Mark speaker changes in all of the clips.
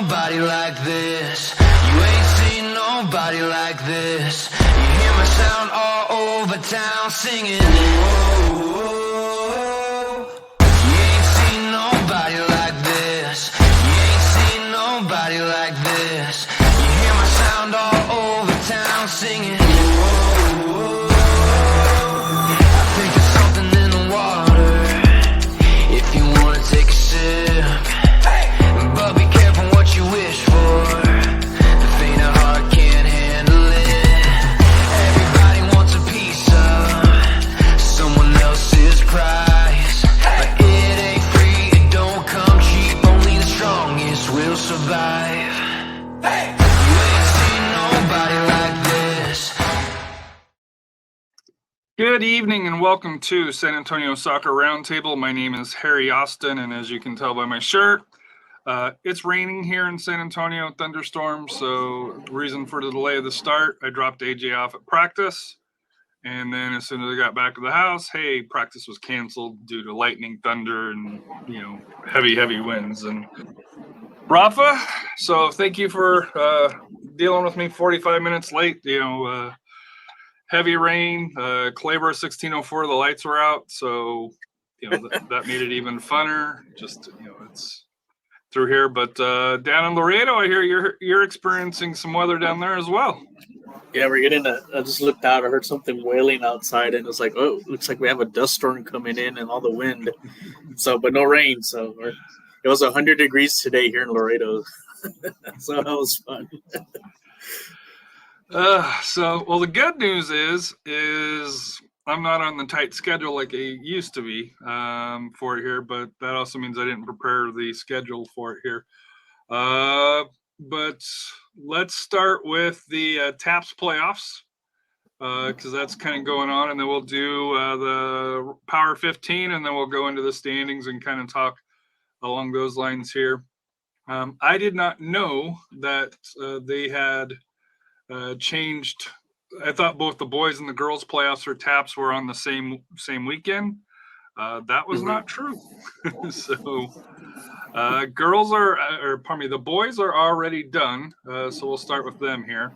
Speaker 1: nobody like this. You ain't seen nobody like this. You hear my sound all over town singing. Whoa. You ain't seen nobody like this. You ain't seen nobody like this. You hear my sound all over town singing. Whoa. I think there's something in the water. If you wanna take a sip, but be careful what you wish for. The faint of heart can't handle it. Everybody wants a piece of someone else's prize, but it ain't free, it don't come cheap. Only the strongest will survive. You ain't seen nobody like this.
Speaker 2: Good evening and welcome to San Antonio Soccer Roundtable. My name is Harry Austin, and as you can tell by my shirt, it's raining here in San Antonio, thunderstorm. So reason for the delay of the start, I dropped AJ off at practice, and then as soon as I got back to the house, hey, practice was canceled due to lightning, thunder, and heavy winds. And Rafa, so thank you for dealing with me 45 minutes late. Heavy rain, Claybor 1604, the lights were out, so that made it even funner. Just it's through here, but down in Laredo, I hear you're experiencing some weather down there as well.
Speaker 3: Yeah, we're getting I just looked out, I heard something wailing outside, and it's like, oh, it looks like we have a dust storm coming in and all the wind. So, but no rain. So it was 100 degrees today here in Laredo. So that was fun.
Speaker 2: Well, the good news is I'm not on the tight schedule like I used to be for it here, but that also means I didn't prepare the schedule for it here. But let's start with the TAPPS playoffs because that's kind of going on, and then we'll do the Power 15, and then we'll go into the standings and kind of talk along those lines here. I did not know that they had changed. I thought both the boys and the girls playoffs for TAPPS were on the same weekend. That was not true. So the boys are already done. So we'll start with them here.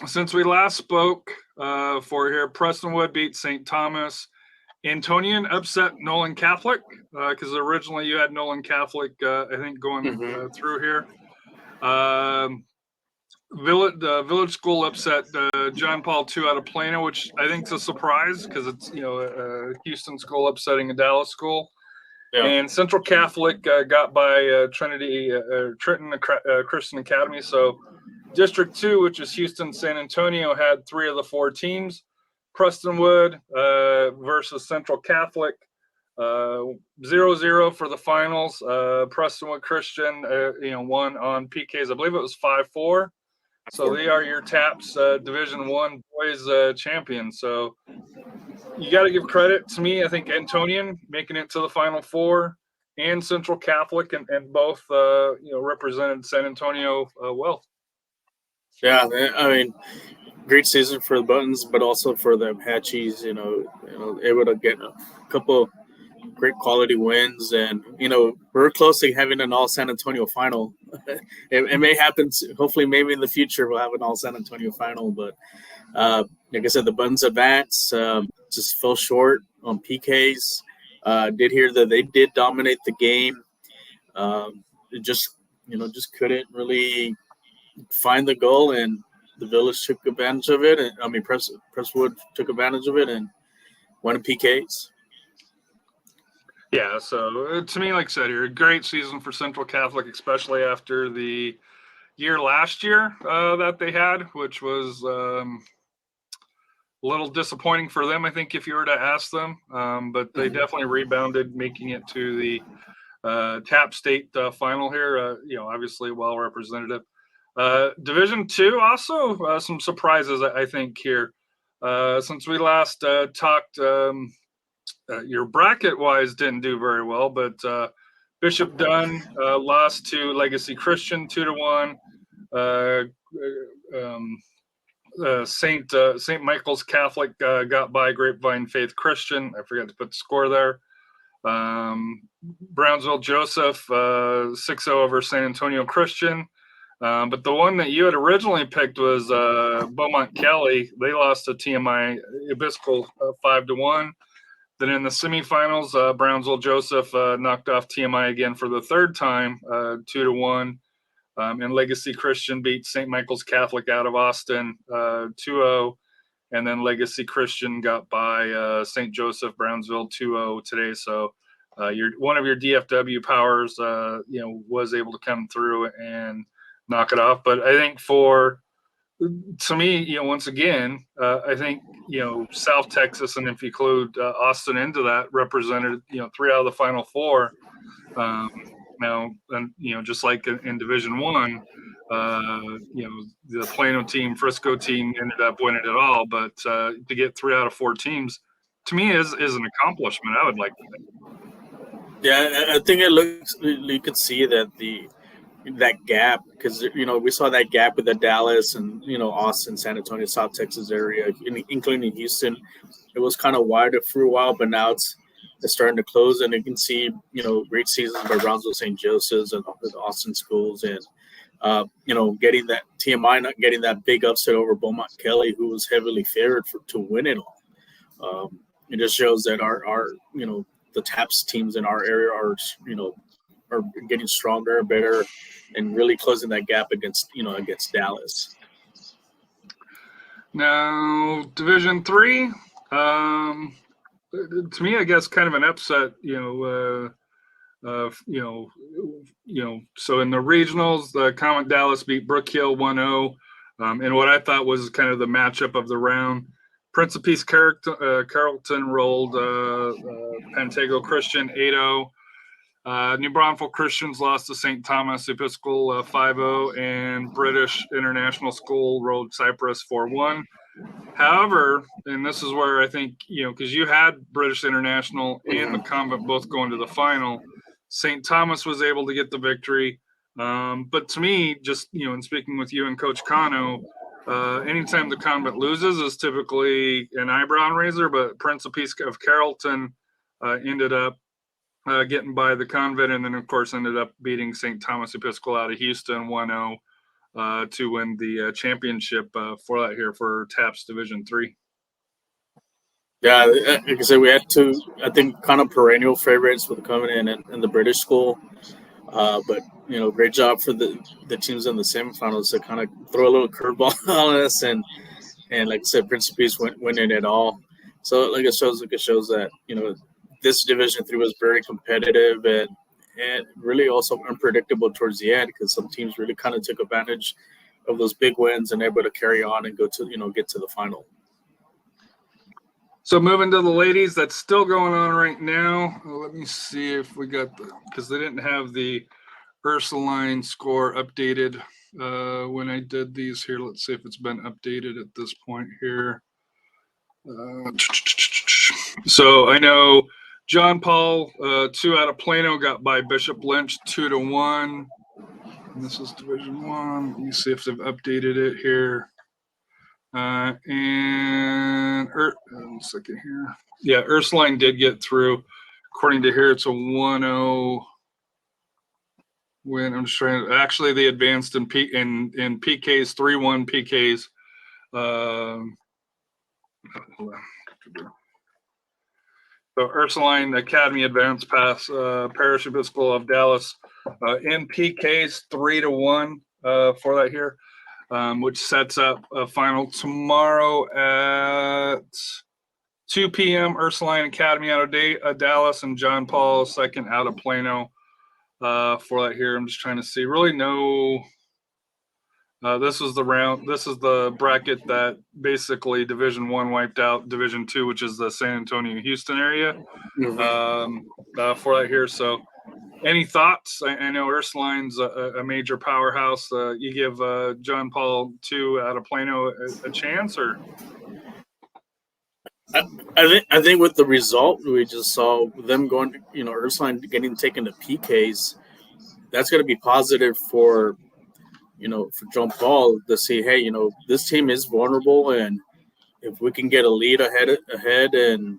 Speaker 2: Since we last spoke for here, Prestonwood beat St. Thomas. Antonian upset Nolan Catholic because originally you had Nolan Catholic, I think, going through here. Village School upset John Paul II out of Plano, which I think is a surprise because it's a Houston school upsetting a Dallas school. Yeah. And Central Catholic got by Trenton Christian Academy. So District 2, which is Houston, San Antonio, had 3 of the 4 teams. Prestonwood versus Central Catholic, 0-0 for the finals. Prestonwood Christian, won on PKs. I believe it was 5-4. So they are your TAPPS Division 1 boys champions. So you got to give credit to me. I think Antonian making it to the Final Four and Central Catholic and both represented San Antonio well.
Speaker 3: Yeah, I mean, great season for the Buttons, but also for the Apaches. Able to get a couple great quality wins, and we're close to having an all San Antonio final. It may happen. Hopefully, maybe in the future we'll have an all San Antonio final. But like I said, the Buttons advance just fell short on PKs. Did hear that they did dominate the game. Just couldn't really find the goal, and the Village took advantage of it. And Presswood took advantage of it and won in PKs.
Speaker 2: Yeah, so to me, like I said here, a great season for Central Catholic, especially after the year last year that they had, which was a little disappointing for them, I think, if you were to ask them. But they definitely rebounded, making it to the TAPPS state final here, obviously well representative. Division 2, also some surprises, I think, here. Since we last talked, your bracket-wise didn't do very well, but Bishop Dunn lost to Legacy Christian 2-1. St. Michael's Catholic got by Grapevine Faith Christian. I forgot to put the score there. Brownsville Joseph 6-0 over San Antonio Christian. But the one that you had originally picked was Beaumont Kelly. They lost to TMI Episcopal 5-1. Then in the semifinals, Brownsville Joseph knocked off TMI again for the third time, 2-1. And Legacy Christian beat St. Michael's Catholic out of Austin 2-0. And then Legacy Christian got by St. Joseph Brownsville 2-0 today. So one of your DFW powers, was able to come through and knock it off. But I think to me, once again, I think, South Texas, and if you include Austin into that, represented, 3 out of the final 4. Now, and just like in Division One, the Plano team, Frisco team ended up winning it all. But to get 3 out of 4 teams, to me, is an accomplishment. I would like to think.
Speaker 3: Yeah, I think it looks. You could see that that gap, because we saw that gap with the Dallas and Austin, San Antonio, South Texas area, including Houston. It was kind of wider for a while, but now it's starting to close, and you can see great seasons by Brownsville St. Joseph's and the Austin schools, and getting that TMI, not getting that big upset over Beaumont Kelly, who was heavily favored to win it all. It just shows that our the TAPPS teams in our area are getting stronger, better, and really closing that gap against Dallas.
Speaker 2: Now, Division 3, to me, I guess kind of an upset. So in the regionals, the Comet Dallas beat Brook Hill 1-0, and what I thought was kind of the matchup of the round. Prince of Peace Carrollton rolled Pantego Christian 8-0. New Braunfels Christians lost to St. Thomas Episcopal 5-0, and British International School rolled Cyprus 4-1. However, and this is where I think, because you had British International and the Convent both going to the final, St. Thomas was able to get the victory. But to me, just, in speaking with you and Coach Cano, anytime the Convent loses is typically an eyebrow raiser, but Prince of Peace of Carrollton ended up getting by the Convent, and then, of course, ended up beating St. Thomas Episcopal out of Houston 1-0 to win the championship for that here for TAPPS Division 3.
Speaker 3: Yeah, like I said, we had two, I think, kind of perennial favorites with the Covenant and the British school. But, great job for the teams in the semifinals to kind of throw a little curveball on us. And like I said, Prince of Peace winning it all. So, it shows that, this Division 3 was very competitive and really also unpredictable towards the end, because some teams really kind of took advantage of those big wins and able to carry on and go to, get to the final.
Speaker 2: So moving to the ladies, that's still going on right now. Let me see if we got because they didn't have the Ursuline score updated when I did these here. Let's see if it's been updated at this point here. So I know John Paul, 2 out of Plano, got by Bishop Lynch 2-1. And this is Division 1. Let me see if they've updated it here. And one second here. Yeah, Ursuline did get through. According to here, it's a 1-0 win. I'm just trying to. Actually, they advanced in PKs, 3-1 PKs. So Ursuline Academy advanced past Parish Episcopal of Dallas in PKs 3-1 for that here. Which sets up a final tomorrow at 2 p.m. Ursuline Academy out of Dallas, and John Paul second out of Plano for that here. I'm just trying to see. Really no. This is the round. This is the bracket that basically Division 1 wiped out Division 2, which is the San Antonio, Houston area for that here. So. Any thoughts? I know Ursuline's a major powerhouse. You give John Paul 2 out of Plano a chance, or?
Speaker 3: I think with the result we just saw, them going to, Ursuline getting taken to PKs, that's going to be positive for John Paul to see, hey, this team is vulnerable, and if we can get a lead ahead and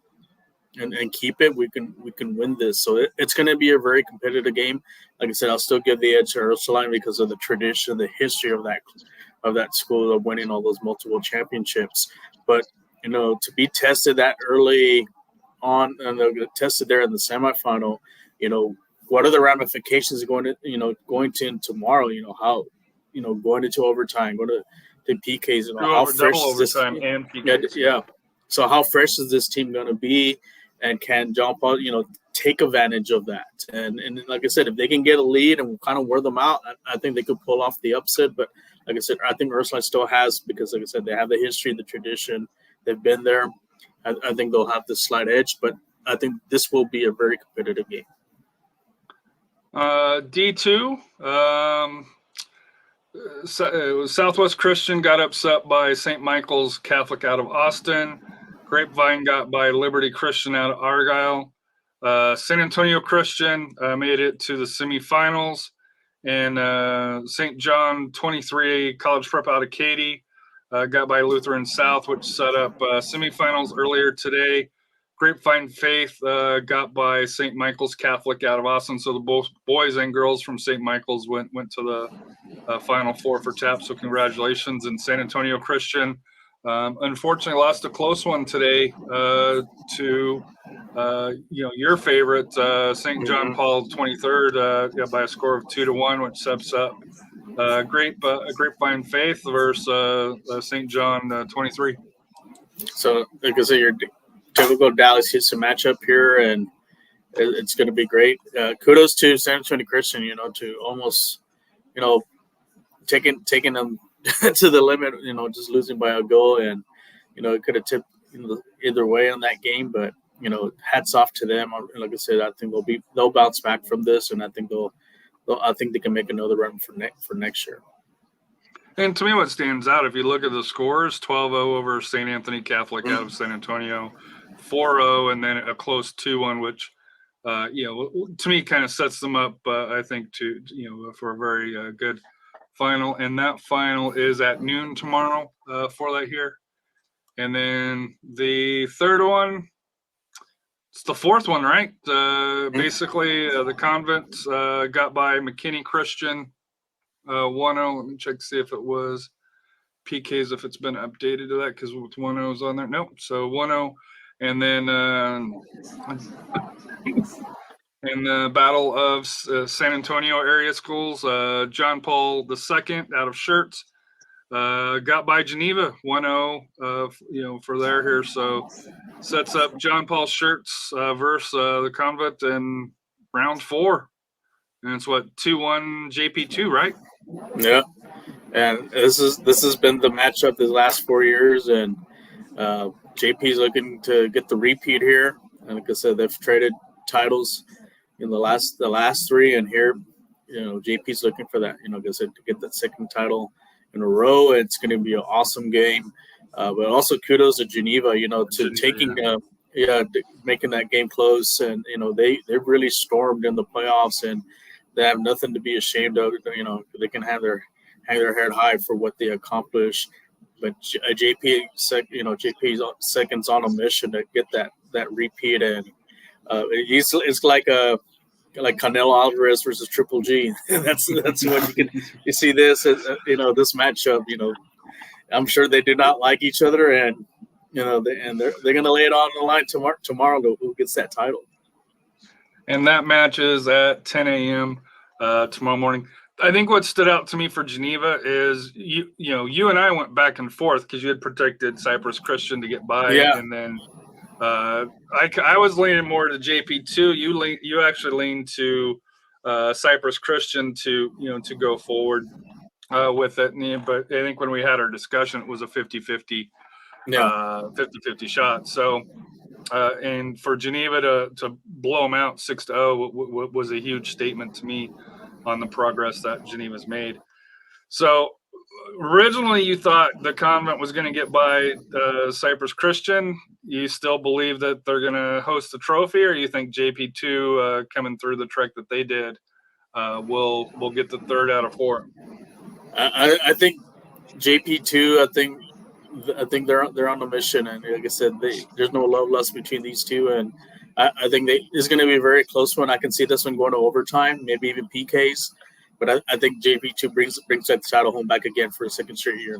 Speaker 3: and keep it, we can win this. So it's going to be a very competitive game. Like I said, I'll still give the edge to Ursuline because of the tradition, the history of that school of winning all those multiple championships. But to be tested that early on, and they'll get tested there in the semifinal, what are the ramifications going to tomorrow? How going into overtime, going to the PKs, how fresh
Speaker 2: double
Speaker 3: is this?
Speaker 2: overtime and PKs.
Speaker 3: Yeah. So how fresh is this team going to be, and can John Paul, take advantage of that? And like I said, if they can get a lead and kind of wear them out, I think they could pull off the upset. But like I said, I think Ursuline still has, because like I said, they have the history, the tradition, they've been there. I think they'll have this slight edge, but I think this will be a very competitive game.
Speaker 2: D2, Southwest Christian got upset by St. Michael's Catholic out of Austin. Grapevine got by Liberty Christian out of Argyle. San Antonio Christian made it to the semifinals. And St. John 23 College Prep out of Katy got by Lutheran South, which set up semifinals earlier today. Grapevine Faith got by St. Michael's Catholic out of Austin. So the both boys and girls from St. Michael's went to the Final Four for TAPPS. So congratulations. And San Antonio Christian, unfortunately, lost a close one today to your favorite St. John Paul 23rd by a score of 2-1, which sets up Grapevine Faith versus St. John 23.
Speaker 3: So, like I said, your typical Dallas Houston matchup here, and it's going to be great. Kudos to San Antonio Christian, to almost, taking them to the limit, just losing by a goal, and it could have tipped either way on that game. But hats off to them. Like I said, I think they'll bounce back from this, and I think they can make another run for next year.
Speaker 2: And to me, what stands out, if you look at the scores, 12-0 over St. Anthony Catholic out of San Antonio, 4-0, and then a close 2-1, which, to me kind of sets them up, I think, for a very good final. And that final is at noon tomorrow for that here. And then the third one, it's the fourth one, right? Basically, the Convent got by McKinney Christian 1-0. Let me check to see if it was PKs, if it's been updated to that, because with 1-0 is on there. Nope. So 1-0. And then in the Battle of San Antonio area schools, John Paul II out of Shirts got by Geneva 1-0, for there here. So sets up John Paul Shirts versus the Convent in round 4. And it's 2-1 JP2, right?
Speaker 3: Yeah. And this has been the matchup the last 4 years, and JP's looking to get the repeat here. And like I said, they've traded titles in the last 3, and here, JP's looking for that. Like I said, to get that second title in a row. It's going to be an awesome game. But also kudos to Geneva, taking making that game close, and they really stormed in the playoffs, and they have nothing to be ashamed of. They can hang their head high for what they accomplished. But JP's second's on a mission to get that repeat, and it's like Canelo Alvarez versus Triple G. that's what you see this this matchup. I'm sure they do not like each other, and they're going to lay it on the line tomorrow to who gets that title.
Speaker 2: And that match is at 10 a.m. Tomorrow morning. I think what stood out to me for Geneva is you and I went back and forth because you had predicted Cypress Christian to get by, and then I was leaning more to JP2. You actually leaned to Cypress Christian to go forward with it. But I think when we had our discussion, it was a 50-50 shot. So and for Geneva to blow them out 6-0 was a huge statement to me on the progress that Geneva's made. So originally you thought the Convent was going to get by Cypress Christian. You still believe that they're going to host the trophy, or you think JP2 coming through the trek that they did will get the 3rd out of 4?
Speaker 3: I think JP2. I think they're on a mission, and like I said, there's no love lost between these two, and I think it's going to be a very close one. I can see this one going to overtime, maybe even PKs. But I think JP2 brings that title home back again for a second straight year.